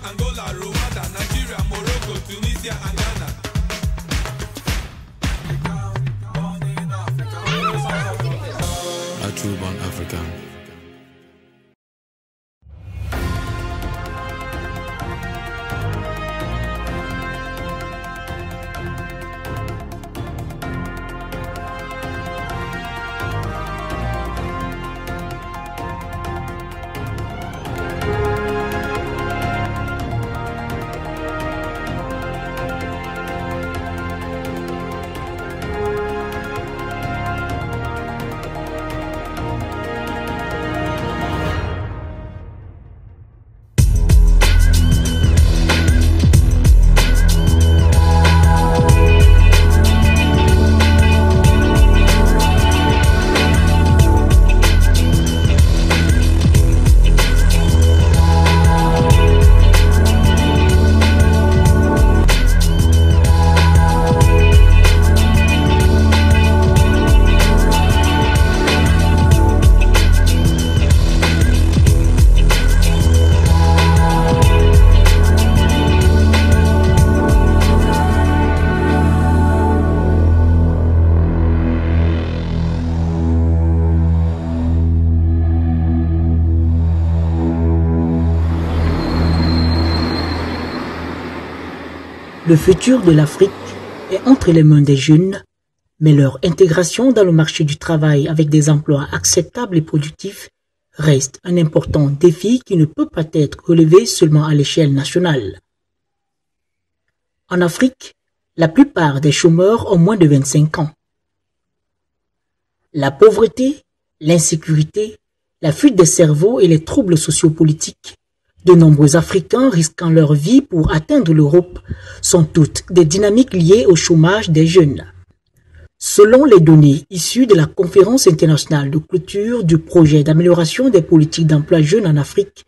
Angola, Rwanda, Nigeria, Morocco, Tunisia, and Ghana. A true born African. Le futur de l'Afrique est entre les mains des jeunes, mais leur intégration dans le marché du travail avec des emplois acceptables et productifs reste un important défi qui ne peut pas être relevé seulement à l'échelle nationale. En Afrique, la plupart des chômeurs ont moins de 25 ans. La pauvreté, l'insécurité, la fuite des cerveaux et les troubles sociopolitiques, de nombreux Africains risquant leur vie pour atteindre l'Europe sont toutes des dynamiques liées au chômage des jeunes. Selon les données issues de la conférence internationale de clôture du projet d'amélioration des politiques d'emploi jeunes en Afrique,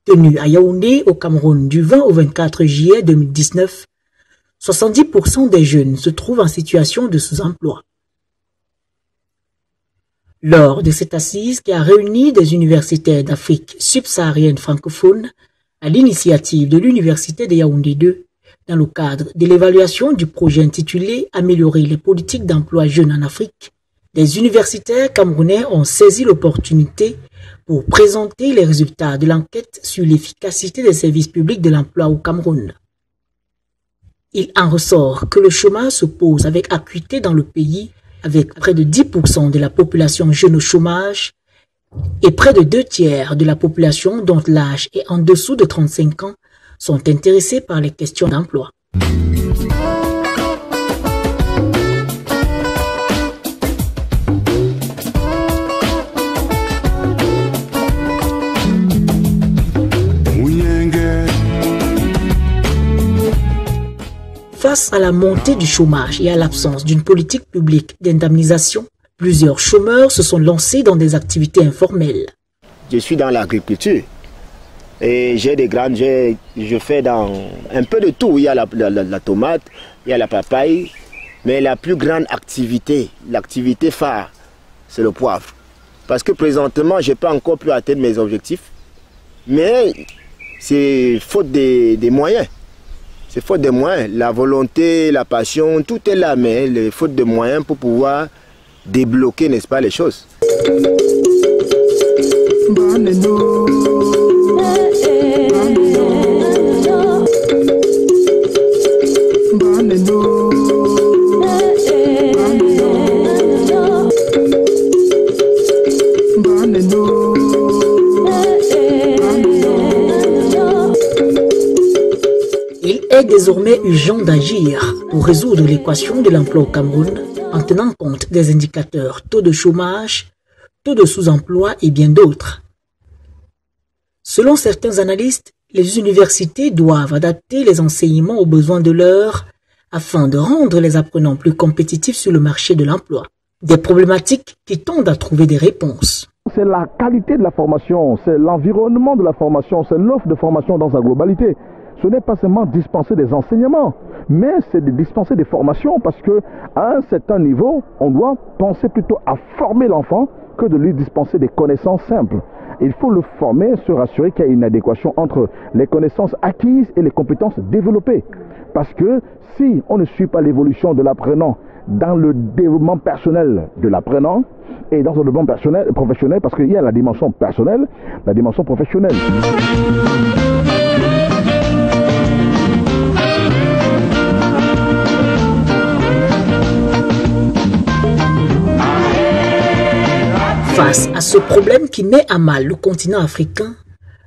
tenue à Yaoundé au Cameroun du 20 au 24 juillet 2019, 70% des jeunes se trouvent en situation de sous-emploi. Lors de cette assise qui a réuni des universitaires d'Afrique subsaharienne francophone à l'initiative de l'Université de Yaoundé 2, dans le cadre de l'évaluation du projet intitulé « Améliorer les politiques d'emploi jeunes en Afrique », des universitaires camerounais ont saisi l'opportunité pour présenter les résultats de l'enquête sur l'efficacité des services publics de l'emploi au Cameroun. Il en ressort que le chômage se pose avec acuité dans le pays, avec près de 10% de la population jeune au chômage et près de 2/3 de la population dont l'âge est en dessous de 35 ans sont intéressés par les questions d'emploi. Face à la montée du chômage et à l'absence d'une politique publique d'indemnisation, plusieurs chômeurs se sont lancés dans des activités informelles. Je suis dans l'agriculture et j'ai des grandes, je fais dans un peu de tout. Il y a la tomate, il y a la papaye, mais la plus grande activité, l'activité phare, c'est le poivre. Parce que présentement, je n'ai pas encore pu atteindre mes objectifs, mais c'est faute des moyens. C'est faute de moyens, la volonté, la passion, tout est là, mais il faut de moyens pour pouvoir débloquer, n'est-ce pas, les choses. Il est désormais urgent d'agir pour résoudre l'équation de l'emploi au Cameroun en tenant compte des indicateurs taux de chômage, taux de sous-emploi et bien d'autres. Selon certains analystes, les universités doivent adapter les enseignements aux besoins de l'heure afin de rendre les apprenants plus compétitifs sur le marché de l'emploi. Des problématiques qui tendent à trouver des réponses. C'est la qualité de la formation, c'est l'environnement de la formation, c'est l'offre de formation dans sa globalité. Ce n'est pas seulement dispenser des enseignements, mais c'est de dispenser des formations parce qu'à un certain niveau, on doit penser plutôt à former l'enfant que de lui dispenser des connaissances simples. Il faut le former, se rassurer qu'il y a une adéquation entre les connaissances acquises et les compétences développées. Parce que si on ne suit pas l'évolution de l'apprenant dans le développement personnel de l'apprenant et dans le développement professionnel, parce qu'il y a la dimension personnelle, la dimension professionnelle. Face à ce problème qui met à mal le continent africain,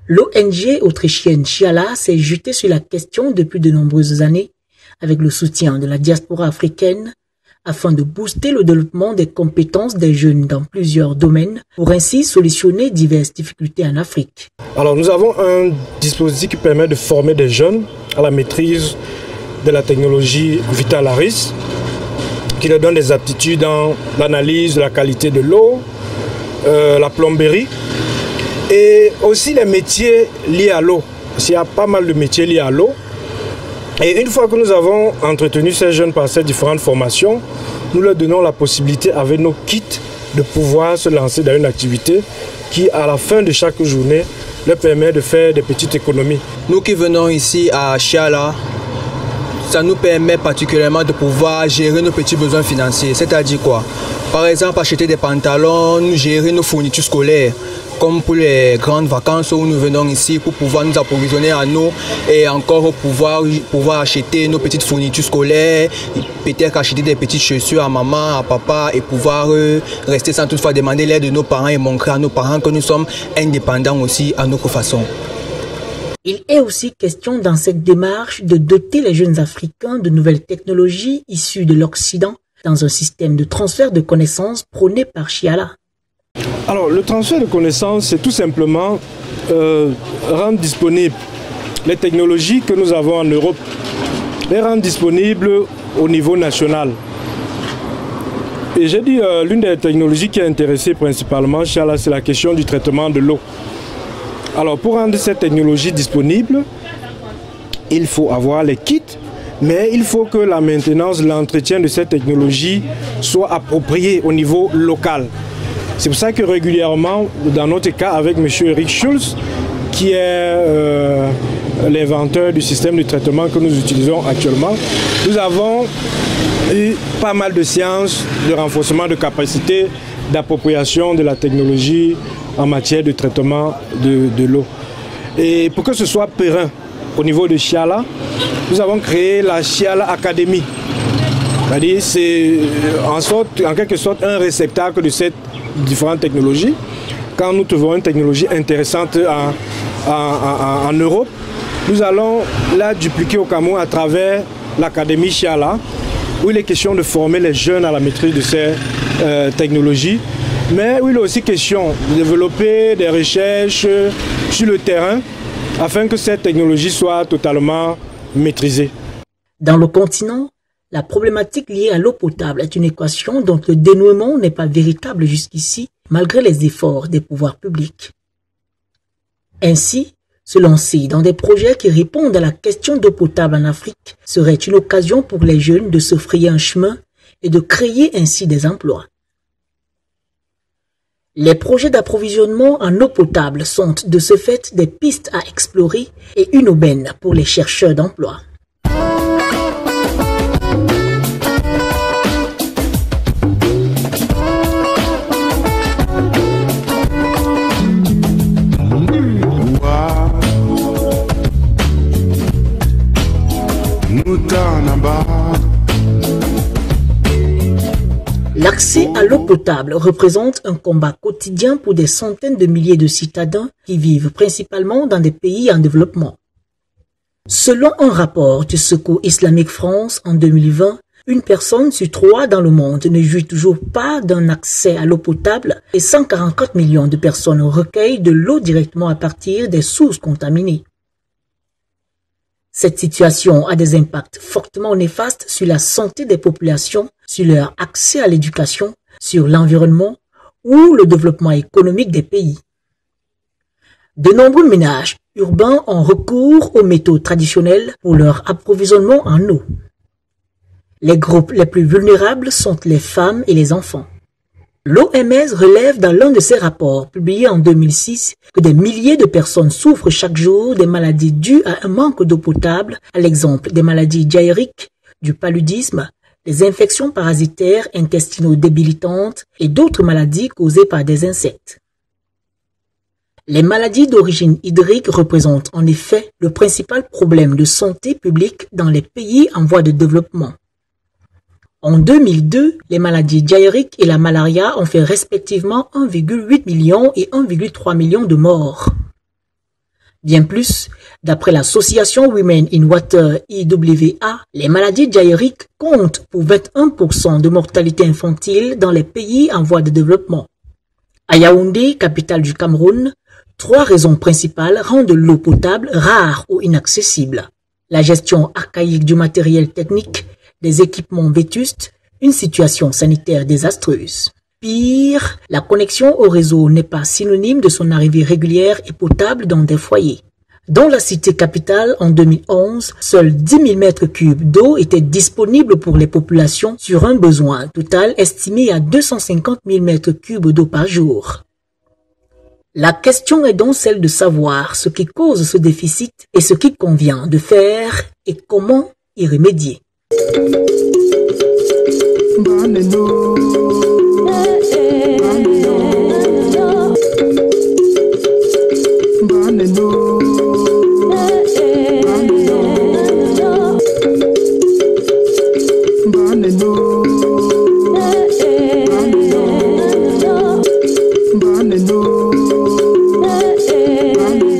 l'ONG autrichienne Chiala s'est jetée sur la question depuis de nombreuses années avec le soutien de la diaspora africaine afin de booster le développement des compétences des jeunes dans plusieurs domaines pour ainsi solutionner diverses difficultés en Afrique. Alors nous avons un dispositif qui permet de former des jeunes à la maîtrise de la technologie Vitalaris qui leur donne des aptitudes dans l'analyse de la qualité de l'eau, la plomberie et aussi les métiers liés à l'eau. Il y a pas mal de métiers liés à l'eau. Et une fois que nous avons entretenu ces jeunes par ces différentes formations, nous leur donnons la possibilité avec nos kits de pouvoir se lancer dans une activité qui, à la fin de chaque journée, leur permet de faire des petites économies. Nous qui venons ici à Chiala, ça nous permet particulièrement de pouvoir gérer nos petits besoins financiers. C'est-à-dire quoi? Par exemple, acheter des pantalons, nous gérer nos fournitures scolaires, comme pour les grandes vacances où nous venons ici pour pouvoir nous approvisionner à nous et encore pouvoir acheter nos petites fournitures scolaires, peut-être acheter des petites chaussures à maman, à papa et pouvoir rester sans toutefois demander l'aide de nos parents et montrer à nos parents que nous sommes indépendants aussi à notre façon. Il est aussi question dans cette démarche de doter les jeunes Africains de nouvelles technologies issues de l'Occident dans un système de transfert de connaissances prôné par Chiala. Alors, le transfert de connaissances, c'est tout simplement rendre disponibles les technologies que nous avons en Europe, les rendre disponibles au niveau national. Et j'ai dit, l'une des technologies qui a intéressé principalement Chiala, c'est la question du traitement de l'eau. Alors, pour rendre cette technologie disponible, il faut avoir les kits, mais il faut que la maintenance, l'entretien de cette technologie soit approprié au niveau local. C'est pour ça que régulièrement, dans notre cas avec M. Eric Schulz, qui est l'inventeur du système de traitement que nous utilisons actuellement, nous avons eu pas mal de séances de renforcement de capacité d'appropriation de la technologie en matière de traitement de l'eau. Et pour que ce soit périn au niveau de Chiala, nous avons créé la Chiala Academy. C'est-à-dire c'est en quelque sorte un réceptacle de cette différentes technologies. Quand nous trouvons une technologie intéressante en Europe, nous allons la dupliquer au Cameroun à travers l'Académie Chiala, où il est question de former les jeunes à la maîtrise de ces technologies, mais où il est aussi question de développer des recherches sur le terrain afin que cette technologie soit totalement maîtrisée. Dans le continent, la problématique liée à l'eau potable est une équation dont le dénouement n'est pas véritable jusqu'ici, malgré les efforts des pouvoirs publics. Ainsi, se lancer dans des projets qui répondent à la question d'eau potable en Afrique serait une occasion pour les jeunes de se frayer un chemin et de créer ainsi des emplois. Les projets d'approvisionnement en eau potable sont de ce fait des pistes à explorer et une aubaine pour les chercheurs d'emploi. L'accès à l'eau potable représente un combat quotidien pour des centaines de milliers de citadins qui vivent principalement dans des pays en développement. Selon un rapport du Secours Islamique France en 2020, une personne sur 3 dans le monde ne jouit toujours pas d'un accès à l'eau potable et 144 millions de personnes recueillent de l'eau directement à partir des sources contaminées. Cette situation a des impacts fortement néfastes sur la santé des populations, sur leur accès à l'éducation, sur l'environnement ou le développement économique des pays. De nombreux ménages urbains ont recours aux méthodes traditionnelles pour leur approvisionnement en eau. Les groupes les plus vulnérables sont les femmes et les enfants. L'OMS relève dans l'un de ses rapports publié en 2006 que des milliers de personnes souffrent chaque jour des maladies dues à un manque d'eau potable, à l'exemple des maladies diarrhéiques, du paludisme, des infections parasitaires intestinaux débilitantes et d'autres maladies causées par des insectes. Les maladies d'origine hydrique représentent en effet le principal problème de santé publique dans les pays en voie de développement. En 2002, les maladies diarrhéiques et la malaria ont fait respectivement 1,8 million et 1,3 million de morts. Bien plus, d'après l'association Women in Water IWA, les maladies diarrhéiques comptent pour 21% de mortalité infantile dans les pays en voie de développement. À Yaoundé, capitale du Cameroun, 3 raisons principales rendent l'eau potable rare ou inaccessible. La gestion archaïque du matériel technique, des équipements vétustes, une situation sanitaire désastreuse. Pire, la connexion au réseau n'est pas synonyme de son arrivée régulière et potable dans des foyers. Dans la cité capitale, en 2011, seuls 10 000 mètres cubes d'eau étaient disponibles pour les populations sur un besoin total estimé à 250 000 mètres cubes d'eau par jour. La question est donc celle de savoir ce qui cause ce déficit et ce qu'il convient de faire et comment y remédier.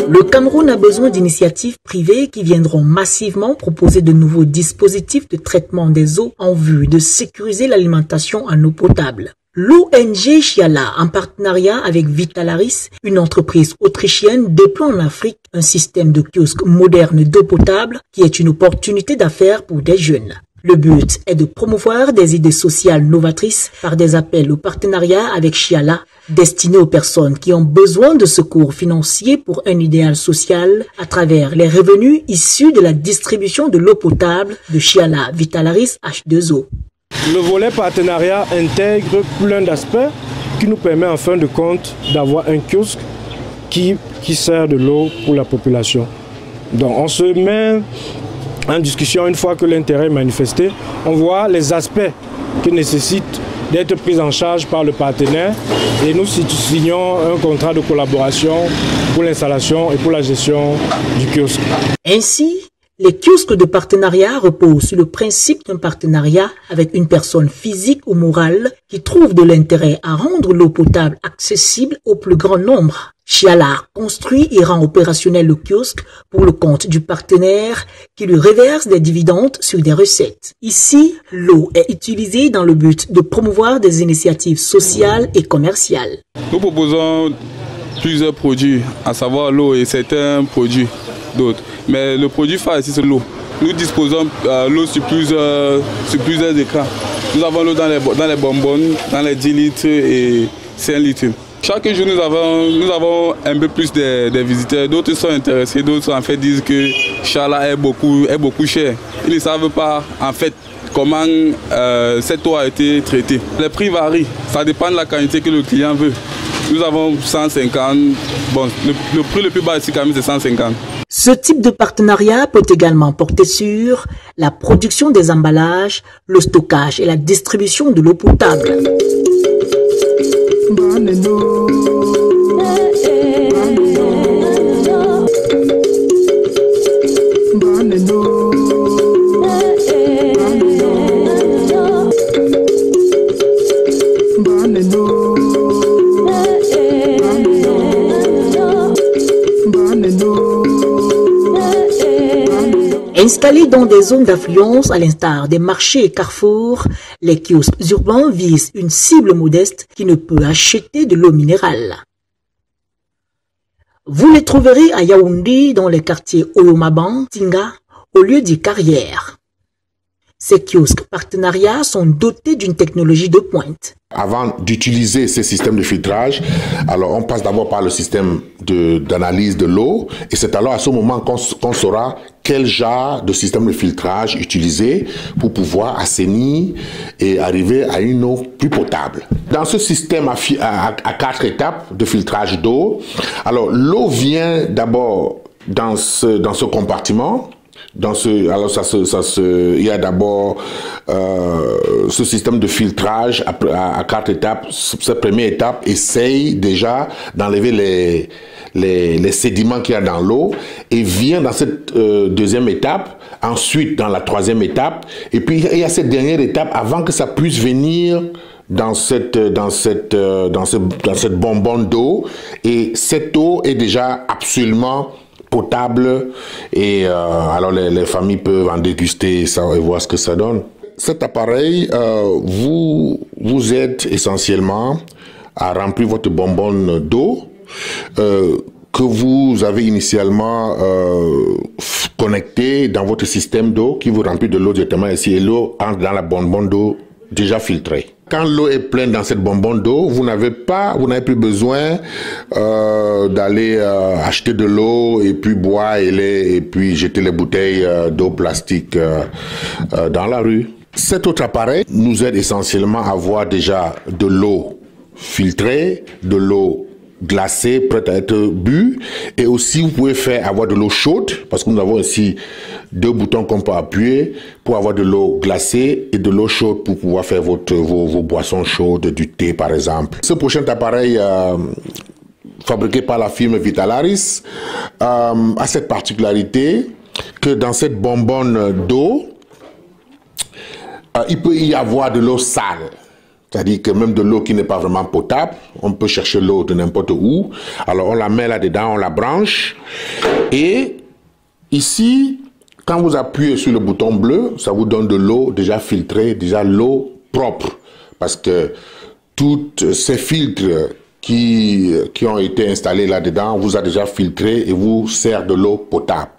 Le Cameroun a besoin d'initiatives privées qui viendront massivement proposer de nouveaux dispositifs de traitement des eaux en vue de sécuriser l'alimentation en eau potable. L'ONG Chiala, en partenariat avec Vitalaris, une entreprise autrichienne, déploie en Afrique un système de kiosque moderne d'eau potable qui est une opportunité d'affaires pour des jeunes. Le but est de promouvoir des idées sociales novatrices par des appels au partenariat avec Chiala, destinés aux personnes qui ont besoin de secours financiers pour un idéal social à travers les revenus issus de la distribution de l'eau potable de Chiala Vitalaris H2O. Le volet partenariat intègre plein d'aspects qui nous permet en fin de compte d'avoir un kiosque qui sert de l'eau pour la population. Donc on se met en discussion une fois que l'intérêt est manifesté, on voit les aspects qui nécessitent d'être pris en charge par le partenaire et nous signons un contrat de collaboration pour l'installation et pour la gestion du kiosque. Ainsi, les kiosques de partenariat reposent sur le principe d'un partenariat avec une personne physique ou morale qui trouve de l'intérêt à rendre l'eau potable accessible au plus grand nombre. Chiala construit et rend opérationnel le kiosque pour le compte du partenaire qui lui reverse des dividendes sur des recettes. Ici, l'eau est utilisée dans le but de promouvoir des initiatives sociales et commerciales. Nous proposons plusieurs produits, à savoir l'eau et certains produits d'autres. Mais le produit phare ici, c'est l'eau. Nous disposons l'eau sur plusieurs écrans. Nous avons l'eau dans les bonbonnes, dans les 10 litres et 5 litres. Chaque jour, nous avons un peu plus de visiteurs. D'autres sont intéressés, d'autres en fait disent que Chiala est beaucoup cher. Ils ne savent pas en fait comment cette eau a été traitée. Les prix varient, ça dépend de la quantité que le client veut. Nous avons 150, bon, le prix le plus bas ici quand même c'est 150. Ce type de partenariat peut également porter sur la production des emballages, le stockage et la distribution de l'eau potable. Installés dans des zones d'affluence à l'instar des marchés et carrefours, les kiosques urbains visent une cible modeste qui ne peut acheter de l'eau minérale. Vous les trouverez à Yaoundé dans les quartiers Olomaban, Tinga, au lieu dit Carrière. Ces kiosques partenariats sont dotés d'une technologie de pointe. Avant d'utiliser ces systèmes de filtrage, alors on passe d'abord par le système d'analyse de l'eau et c'est alors à ce moment qu'on saura quel genre de système de filtrage utiliser pour pouvoir assainir et arriver à une eau plus potable. Dans ce système à 4 étapes de filtrage d'eau, alors l'eau vient d'abord dans ce compartiment. Il y a d'abord ce système de filtrage à 4 étapes. Cette première étape essaye déjà d'enlever les sédiments qu'il y a dans l'eau et vient dans cette deuxième étape, ensuite dans la troisième étape, et puis il y a cette dernière étape avant que ça puisse venir dans cette bonbonne d'eau, et cette eau est déjà absolument potable, et alors les familles peuvent en déguster ça et voir ce que ça donne. Cet appareil vous aide essentiellement à remplir votre bonbonne d'eau que vous avez initialement connecté dans votre système d'eau qui vous remplit de l'eau directement ici, et l'eau entre dans la bonbonne d'eau déjà filtrée. Quand l'eau est pleine dans cette bonbonne d'eau, vous n'avez plus besoin d'aller acheter de l'eau et puis boire et puis jeter les bouteilles d'eau plastique dans la rue. Cet autre appareil nous aide essentiellement à avoir déjà de l'eau filtrée, de l'eau glacée, prête à être bu, et aussi vous pouvez avoir de l'eau chaude, parce que nous avons ici 2 boutons qu'on peut appuyer pour avoir de l'eau glacée et de l'eau chaude pour pouvoir faire vos boissons chaudes, du thé par exemple. Ce prochain appareil fabriqué par la firme Vitalaris a cette particularité que dans cette bonbonne d'eau, il peut y avoir de l'eau sale. C'est-à-dire que même de l'eau qui n'est pas vraiment potable, on peut chercher l'eau de n'importe où. Alors on la met là-dedans, on la branche. Et ici, quand vous appuyez sur le bouton bleu, ça vous donne de l'eau déjà filtrée, déjà l'eau propre. Parce que tous ces filtres qui ont été installés là-dedans vous a déjà filtré et vous sert de l'eau potable.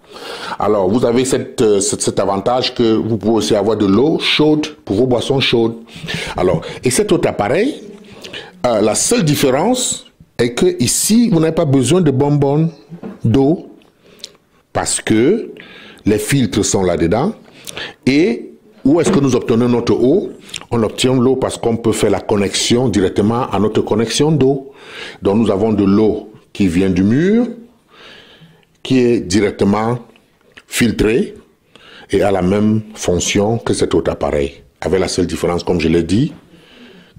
Alors, vous avez cet avantage que vous pouvez aussi avoir de l'eau chaude pour vos boissons chaudes. Alors, et cet autre appareil, la seule différence est que ici, vous n'avez pas besoin de bonbonnes d'eau parce que les filtres sont là-dedans. Et où est-ce que nous obtenons notre eau? On obtient l'eau parce qu'on peut faire la connexion directement à notre connexion d'eau. Donc, nous avons de l'eau qui vient du mur, qui est directement filtré et a la même fonction que cet autre appareil, avec la seule différence, comme je l'ai dit,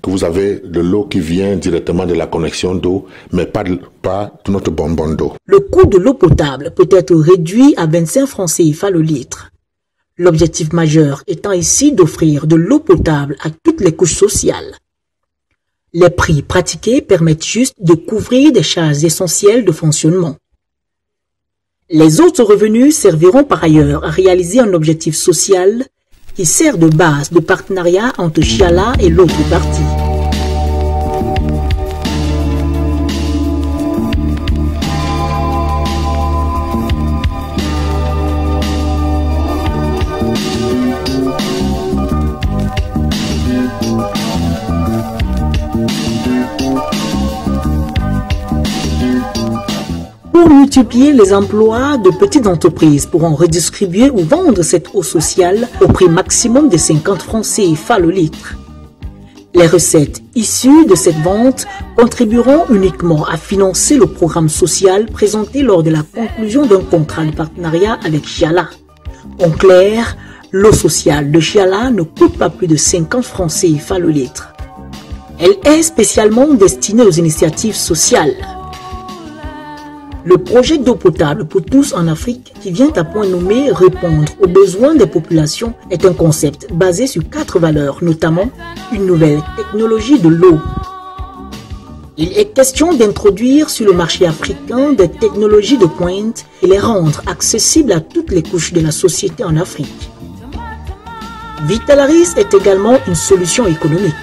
que vous avez de l'eau qui vient directement de la connexion d'eau, mais pas de notre bonbonne d'eau. Le coût de l'eau potable peut être réduit à 25 francs CFA le litre. L'objectif majeur étant ici d'offrir de l'eau potable à toutes les couches sociales. Les prix pratiqués permettent juste de couvrir des charges essentielles de fonctionnement. Les autres revenus serviront par ailleurs à réaliser un objectif social qui sert de base de partenariat entre Chiala et l'autre partie. Pour multiplier les emplois, de petites entreprises pourront redistribuer ou vendre cette eau sociale au prix maximum de 50 francs CFA le litre. Les recettes issues de cette vente contribueront uniquement à financer le programme social présenté lors de la conclusion d'un contrat de partenariat avec Chiala. En clair, l'eau sociale de Chiala ne coûte pas plus de 50 francs CFA le litre. Elle est spécialement destinée aux initiatives sociales. Le projet d'eau potable pour tous en Afrique, qui vient à point nommé répondre aux besoins des populations, est un concept basé sur 4 valeurs, notamment une nouvelle technologie de l'eau. Il est question d'introduire sur le marché africain des technologies de pointe et les rendre accessibles à toutes les couches de la société en Afrique. Vitalaris est également une solution économique.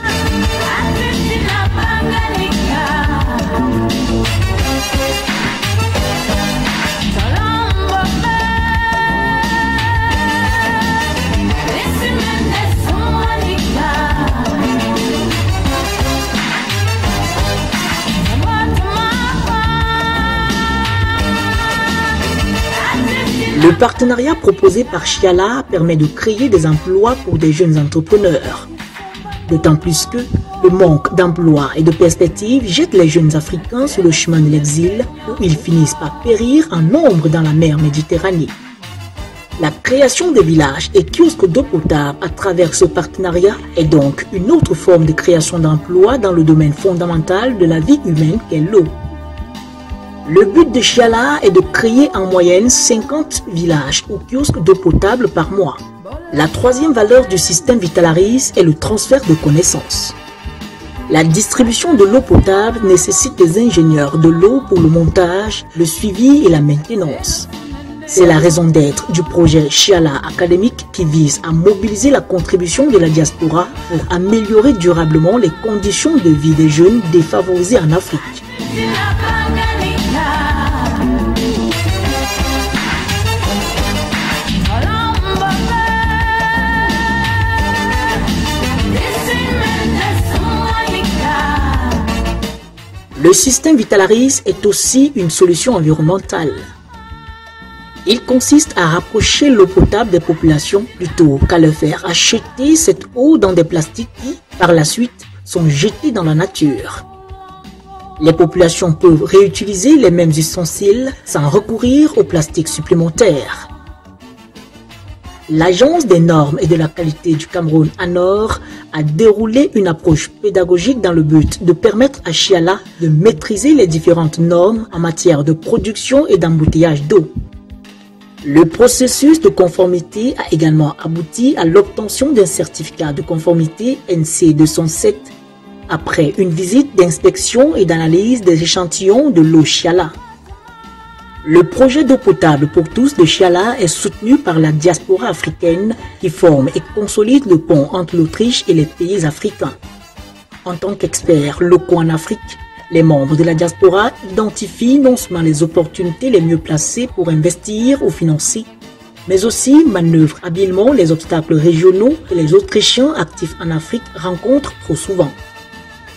Le partenariat proposé par Chiala permet de créer des emplois pour des jeunes entrepreneurs. D'autant plus que le manque d'emploi et de perspectives jette les jeunes Africains sur le chemin de l'exil où ils finissent par périr en nombre dans la mer Méditerranée. La création des villages et kiosques d'eau potable à travers ce partenariat est donc une autre forme de création d'emplois dans le domaine fondamental de la vie humaine qu'est l'eau. Le but de Chiala est de créer en moyenne 50 villages ou kiosques d'eau potable par mois. La troisième valeur du système Vitalaris est le transfert de connaissances. La distribution de l'eau potable nécessite des ingénieurs de l'eau pour le montage, le suivi et la maintenance. C'est la raison d'être du projet Chiala académique qui vise à mobiliser la contribution de la diaspora pour améliorer durablement les conditions de vie des jeunes défavorisés en Afrique. Le système Vitalaris est aussi une solution environnementale. Il consiste à rapprocher l'eau potable des populations plutôt qu'à leur faire acheter cette eau dans des plastiques qui, par la suite, sont jetés dans la nature. Les populations peuvent réutiliser les mêmes ustensiles sans recourir aux plastiques supplémentaires. L'Agence des normes et de la qualité du Cameroun, ANOR, a déroulé une approche pédagogique dans le but de permettre à Chiala de maîtriser les différentes normes en matière de production et d'embouteillage d'eau. Le processus de conformité a également abouti à l'obtention d'un certificat de conformité NC 207 après une visite d'inspection et d'analyse des échantillons de l'eau Chiala. Le projet d'eau potable pour tous de Chiala est soutenu par la diaspora africaine qui forme et consolide le pont entre l'Autriche et les pays africains. En tant qu'experts locaux en Afrique, les membres de la diaspora identifient non seulement les opportunités les mieux placées pour investir ou financer, mais aussi manœuvrent habilement les obstacles régionaux que les Autrichiens actifs en Afrique rencontrent trop souvent.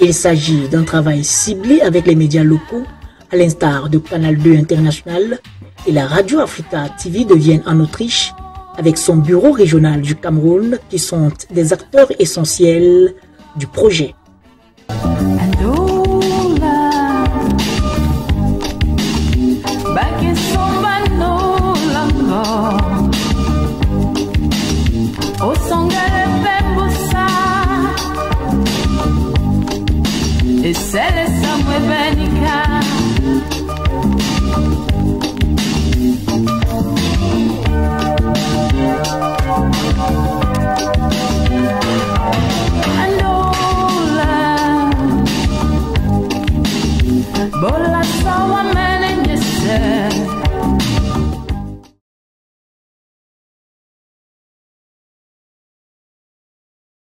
Il s'agit d'un travail ciblé avec les médias locaux, à l'instar de Canal 2 International et la Radio Africa TV de Vienne en Autriche, avec son bureau régional du Cameroun qui sont des acteurs essentiels du projet.